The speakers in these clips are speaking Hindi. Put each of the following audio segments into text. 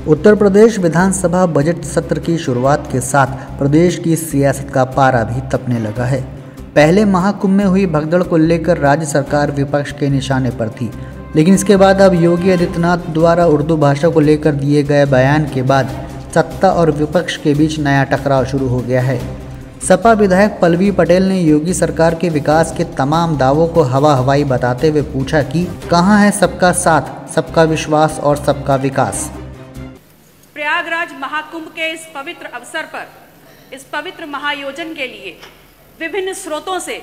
उत्तर प्रदेश विधानसभा बजट सत्र की शुरुआत के साथ प्रदेश की सियासत का पारा भी तपने लगा है। पहले महाकुंभ में हुई भगदड़ को लेकर राज्य सरकार विपक्ष के निशाने पर थी, लेकिन इसके बाद अब योगी आदित्यनाथ द्वारा उर्दू भाषा को लेकर दिए गए बयान के बाद सत्ता और विपक्ष के बीच नया टकराव शुरू हो गया है। सपा विधायक पल्लवी पटेल ने योगी सरकार के विकास के तमाम दावों को हवा हवाई बताते हुए पूछा कि कहां है सबका साथ, सबका विश्वास और सबका विकास। प्रयागराज महाकुंभ के इस पवित्र अवसर पर, इस पवित्र महायोजन के लिए विभिन्न स्रोतों से,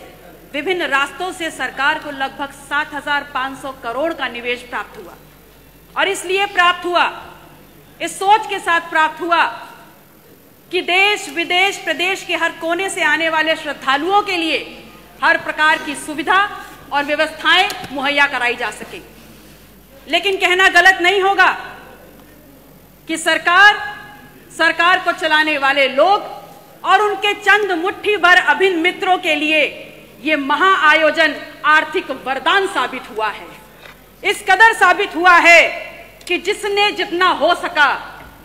विभिन्न रास्तों से सरकार को लगभग 7,500 करोड़ का निवेश प्राप्त हुआ। और इसलिए प्राप्त हुआ, इस सोच के साथ प्राप्त हुआ कि देश विदेश प्रदेश के हर कोने से आने वाले श्रद्धालुओं के लिए हर प्रकार की सुविधा और व्यवस्थाएं मुहैया कराई जा सके। लेकिन कहना गलत नहीं होगा कि सरकार को चलाने वाले लोग और उनके चंद मुट्ठी भर अभिन्न मित्रों के लिए ये महाआयोजन आर्थिक वरदान साबित हुआ है। इस कदर साबित हुआ है कि जिसने जितना हो सका,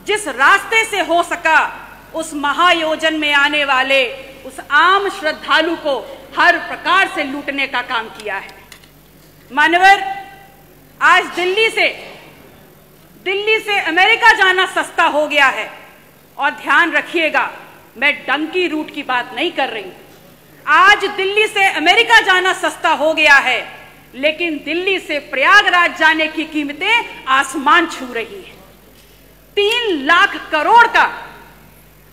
जिस रास्ते से हो सका, उस महायोजन में आने वाले उस आम श्रद्धालु को हर प्रकार से लूटने का काम किया है। मान्यवर, आज दिल्ली से अमेरिका जाना सस्ता हो गया है। और ध्यान रखिएगा, मैं डंकी रूट की बात नहीं कर रही। आज दिल्ली से अमेरिका जाना सस्ता हो गया है, लेकिन दिल्ली से प्रयागराज जाने की कीमतें आसमान छू रही हैं। 3 लाख करोड़ का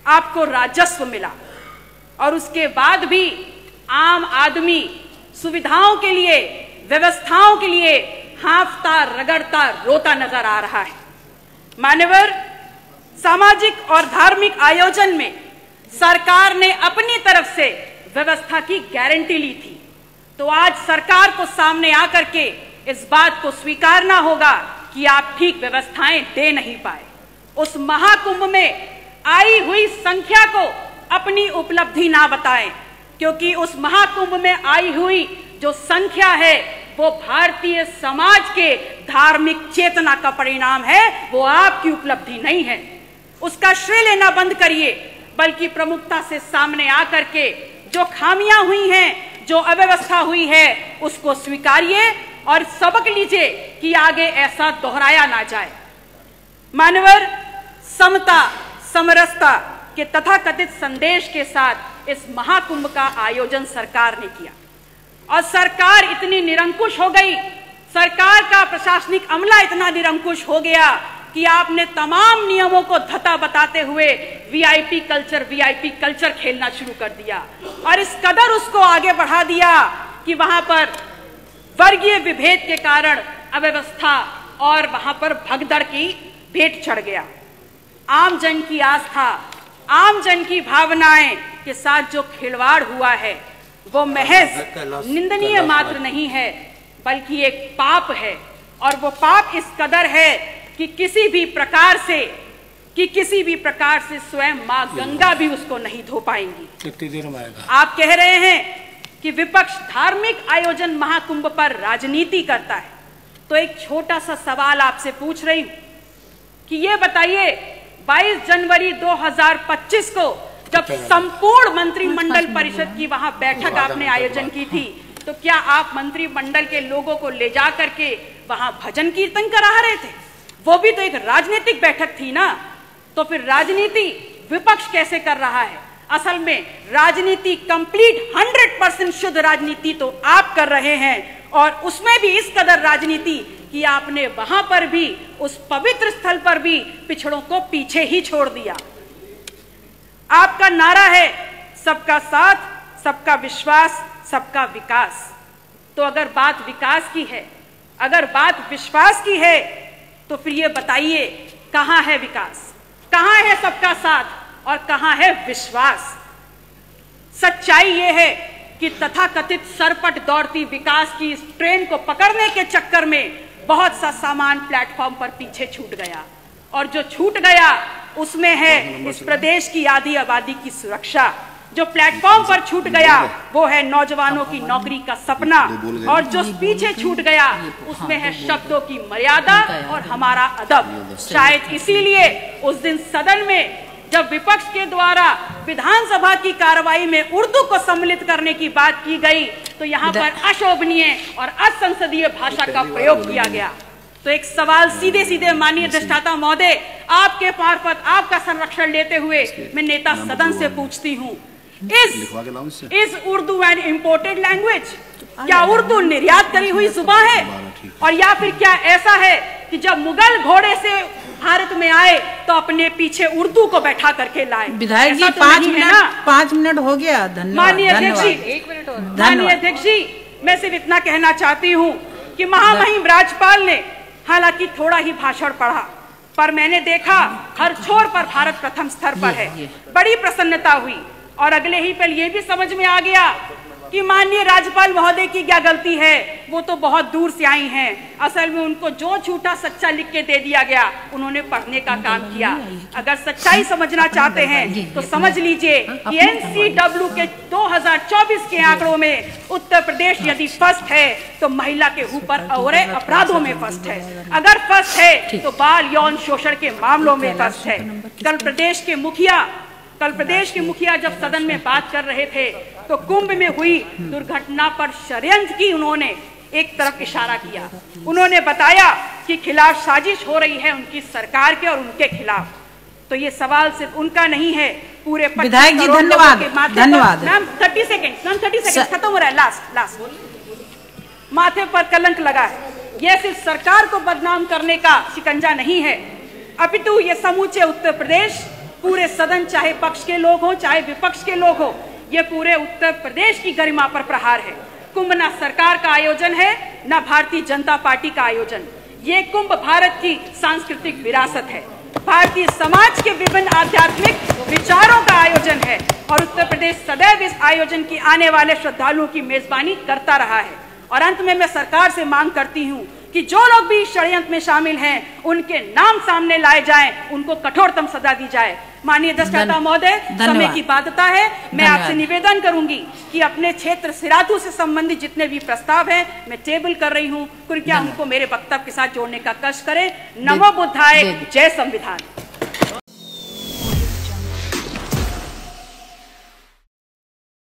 आपको राजस्व मिला और उसके बाद भी आम आदमी सुविधाओं के लिए, व्यवस्थाओं के लिए हांफता, रगड़ता, रोता नजर आ रहा है। मान्यवर, सामाजिक और धार्मिक आयोजन में सरकार ने अपनी तरफ से व्यवस्था की गारंटी ली थी, तो आज सरकार को सामने आकर के इस बात को स्वीकारना होगा कि आप ठीक व्यवस्थाएं दे नहीं पाए। उस महाकुंभ में आई हुई संख्या को अपनी उपलब्धि ना बताएं, क्योंकि उस महाकुंभ में आई हुई जो संख्या है वो भारतीय समाज के धार्मिक चेतना का परिणाम है, वो आपकी उपलब्धि नहीं है। उसका श्रेय लेना बंद करिए, बल्कि प्रमुखता से सामने आकर के जो खामियां हुई हैं, जो अव्यवस्था हुई है, उसको स्वीकारिए और सबक लीजिए कि आगे ऐसा दोहराया ना जाए। मानवर, समता, समरसता के तथाकथित संदेश के साथ इस महाकुंभ का आयोजन सरकार ने किया। और सरकार इतनी निरंकुश हो गई, सरकार का प्रशासनिक अमला इतना निरंकुश हो गया कि आपने तमाम नियमों को धता बताते हुए वीआईपी कल्चर खेलना शुरू कर दिया। और इस कदर उसको आगे बढ़ा दिया कि वहां पर वर्गीय विभेद के कारण अव्यवस्था और वहां पर भगदड़ की भेंट चढ़ गया। आम जन की आस्था, आम जन की भावनाएं के साथ जो खिलवाड़ हुआ है वो महज निंदनीय मात्र नहीं है, बल्कि एक पाप है। और वो पाप इस कदर है कि किसी भी प्रकार से स्वयं मां गंगा भी उसको नहीं धो पाएंगी। कितनी देर में आएगा? आप कह रहे हैं कि विपक्ष धार्मिक आयोजन महाकुंभ पर राजनीति करता है, तो एक छोटा सा सवाल आपसे पूछ रही हूं कि ये बताइए, 22 जनवरी 2025 को जब संपूर्ण मंत्रिमंडल परिषद की वहां बैठक आपने आयोजन की थी, तो क्या आप मंत्रिमंडल के लोगों को ले जा करके वहां भजन कीर्तन करा रहे थे? वो भी तो एक राजनीतिक बैठक थी ना। तो फिर राजनीति विपक्ष कैसे कर रहा है? असल में राजनीति कंप्लीट 100% शुद्ध राजनीति तो आप कर रहे हैं, और उसमें भी इस कदर राजनीति कि आपने वहां पर भी, उस पवित्र स्थल पर भी पिछड़ों को पीछे ही छोड़ दिया। आपका नारा है सबका साथ, सबका विश्वास, सबका विकास। तो अगर बात विकास की है, अगर बात विश्वास की है, तो फिर ये बताइए कहां है विकास, कहां है सबका साथ और कहां है विश्वास? सच्चाई ये है कि तथाकथित सरपट दौड़ती विकास की इस ट्रेन को पकड़ने के चक्कर में बहुत सा सामान प्लेटफॉर्म पर पीछे छूट गया, और जो छूट गया उसमें है इस प्रदेश की आधी आबादी की सुरक्षा, जो प्लेटफॉर्म पर छूट गया वो है नौजवानों की नौकरी का सपना, और जो पीछे छूट गया उसमें है शब्दों की मर्यादा और हमारा अदब। शायद इसीलिए उस दिन सदन में जब विपक्ष के द्वारा विधानसभा की कार्रवाई में उर्दू को सम्मिलित करने की बात की गई तो यहाँ पर अशोभनीय और असंसदीय भाषा का प्रयोग किया गया। तो एक सवाल सीधे सीधे माननीय अधिष्ठाता महोदय आपके मार्फत आपका संरक्षण लेते हुए मैं नेता सदन से पूछती हूँ, is Urdu an imported language? क्या उर्दू निर्यात करी हुई जुबान है? और या फिर क्या ऐसा है कि जब मुगल घोड़े से भारत में आए तो अपने पीछे उर्दू को बैठा करके लाए? विधायक जी 5 मिनट हो गया। धन्यवाद। माननीय अध्यक्ष जी, 1 मिनट और। माननीय अध्यक्ष जी, मैं सिर्फ इतना कहना चाहती हूँ कि महामहिम राज्यपाल ने हालांकि थोड़ा ही भाषण पढ़ा, पर मैंने देखा हर छोर पर भारत प्रथम स्तर पर है। बड़ी प्रसन्नता हुई और अगले ही पल ये भी समझ में आ गया कि माननीय राज्यपाल महोदय की क्या गलती है, वो तो बहुत दूर से आई हैं। असल में उनको जो झूठा सच्चा लिख के दे दिया गया उन्होंने पढ़ने का काम किया। अगर सच्चाई समझना चाहते हैं तो समझ लीजिए कि NCW के 2024 के आंकड़ों में उत्तर प्रदेश यदि फर्स्ट है तो महिला के ऊपर और अपराधों में फर्स्ट है। अगर फर्स्ट है तो बाल यौन शोषण के मामलों में फर्स्ट है। कल प्रदेश के मुखिया जब सदन में बात कर रहे थे तो कुंभ में हुई दुर्घटना पर षड्यंत्र की उन्होंने एक तरफ इशारा किया। उन्होंने बताया कि खिलाफ साजिश हो रही है उनकी सरकार के और उनके खिलाफ। तो ये सवाल सिर्फ उनका नहीं है, पूरे विधायक जी धन्यवाद। मैम 30 सेकेंड खत्म हो रहा है। लास्ट माथे पर कलंक लगा है। यह सिर्फ सरकार को बदनाम करने का शिकंजा नहीं है, अपितु ये समूचे उत्तर प्रदेश, पूरे सदन, चाहे पक्ष के लोग हो चाहे विपक्ष के लोग हो, ये पूरे उत्तर प्रदेश की गरिमा पर प्रहार है। कुंभ ना सरकार का आयोजन है ना भारतीय जनता पार्टी का आयोजन। ये कुंभ भारत की सांस्कृतिक विरासत है, भारतीय समाज के विभिन्न आध्यात्मिक विचारों का आयोजन है और उत्तर प्रदेश सदैव इस आयोजन की आने वाले श्रद्धालुओं की मेजबानी करता रहा है। और अंत में मैं सरकार से मांग करती हूँ कि जो लोग भी षड्यंत्र में शामिल हैं उनके नाम सामने लाए जाएं, उनको कठोरतम सजा दी जाए। माननीय अधिष्ठाता महोदय, समय की बाध्यता है, मैं आपसे निवेदन करूंगी कि अपने क्षेत्र सिराथू से संबंधित जितने भी प्रस्ताव हैं मैं टेबल कर रही हूं, कृपया उनको मेरे वक्तव्य के साथ जोड़ने का कष्ट करें। नमो बुद्धाय, जय संविधान।